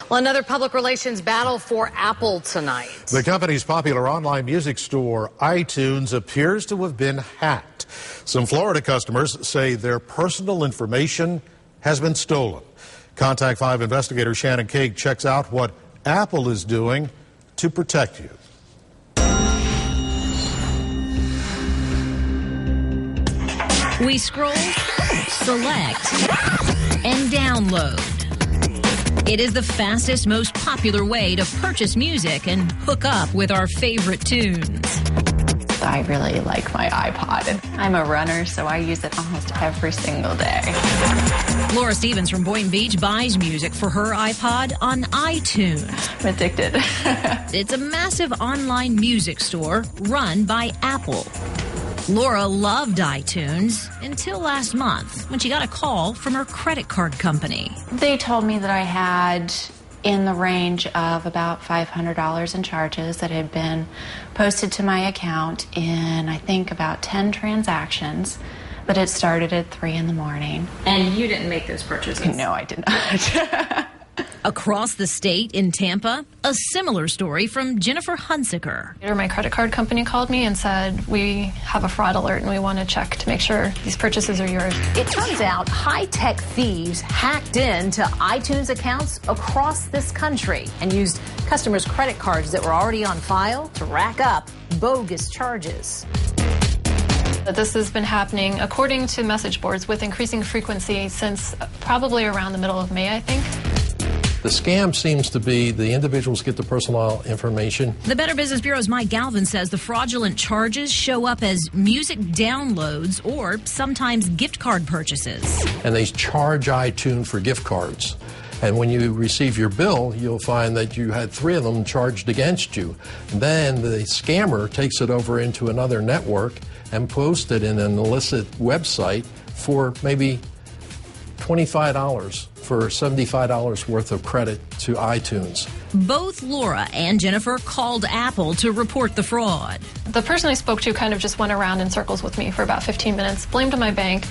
Well, another public relations battle for Apple tonight. The company's popular online music store, iTunes, appears to have been hacked. Some Florida customers say their personal information has been stolen. Contact 5 investigator Shannon Cake checks out what Apple is doing to protect you. We scroll, select, and download. It is the fastest, most popular way to purchase music and hook up with our favorite tunes. I really like my iPod. I'm a runner, so I use it almost every single day. Laura Stevens from Boynton Beach buys music for her iPod on iTunes. I'm addicted. It's a massive online music store run by Apple. Laura loved iTunes until last month when she got a call from her credit card company. They told me that I had in the range of about $500 in charges that had been posted to my account in, I think, about 10 transactions. But it started at 3 in the morning. And you didn't make those purchases? No, I did not. Across the state in Tampa, a similar story from Jennifer Hunsaker. My credit card company called me and said, we have a fraud alert and we want to check to make sure these purchases are yours. It turns out high-tech thieves hacked into iTunes accounts across this country and used customers' credit cards that were already on file to rack up bogus charges. This has been happening, according to message boards, with increasing frequency since probably around the middle of May, I think. The scam seems to be the individuals get the personal information. The Better Business Bureau's Mike Galvin says the fraudulent charges show up as music downloads or sometimes gift card purchases. And they charge iTunes for gift cards. And when you receive your bill, you'll find that you had 3 of them charged against you. Then the scammer takes it over into another network and posts it in an illicit website for maybe $25 for $75 worth of credit to iTunes. Both Laura and Jennifer called Apple to report the fraud. The person I spoke to kind of just went around in circles with me for about 15 minutes, blamed my bank.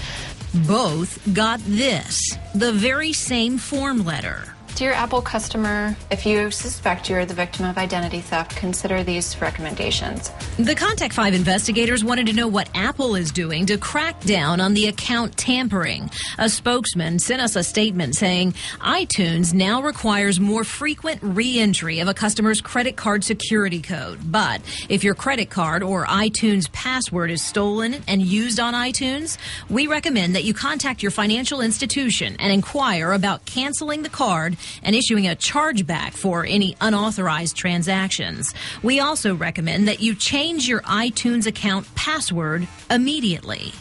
Both got this, the very same form letter. Dear Apple customer, If you suspect you're the victim of identity theft, consider these recommendations. The Contact 5 investigators wanted to know what Apple is doing to crack down on the account tampering. A spokesman sent us a statement saying iTunes now requires more frequent re-entry of a customer's credit card security code. But if your credit card or iTunes password is stolen and used on iTunes, we recommend that you contact your financial institution and inquire about canceling the card and issuing a chargeback for any unauthorized transactions. We also recommend that you change your iTunes account password immediately.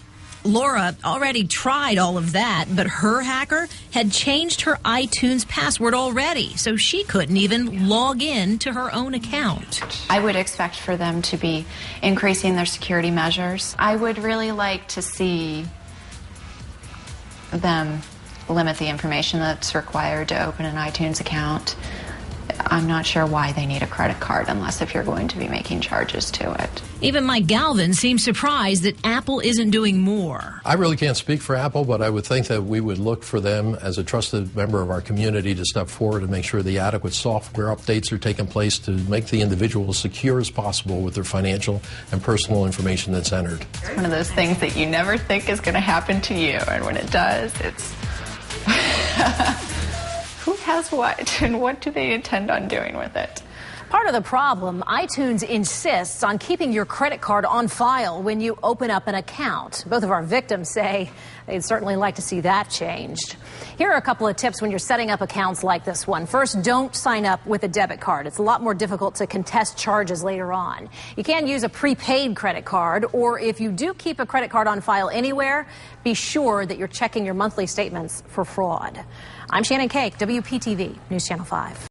Laura already tried all of that, but her hacker had changed her iTunes password already, so she couldn't even log in to her own account. I would expect for them to be increasing their security measures. I would really like to see them limit the information that's required to open an iTunes account. I'm not sure why they need a credit card unless if you're going to be making charges to it. Even Mike Galvin seems surprised that Apple isn't doing more. I really can't speak for Apple, but I would think that we would look for them as a trusted member of our community to step forward and make sure the adequate software updates are taking place to make the individual as secure as possible with their financial and personal information that's entered. It's one of those things that you never think is going to happen to you, and when it does, it's who has what, and what do they intend on doing with it? Part of the problem, iTunes insists on keeping your credit card on file when you open up an account. Both of our victims say they'd certainly like to see that changed. Here are a couple of tips when you're setting up accounts like this one. First, don't sign up with a debit card. It's a lot more difficult to contest charges later on. You can use a prepaid credit card, or if you do keep a credit card on file anywhere, be sure that you're checking your monthly statements for fraud. I'm Shannon Cake, WPTV News Channel 5.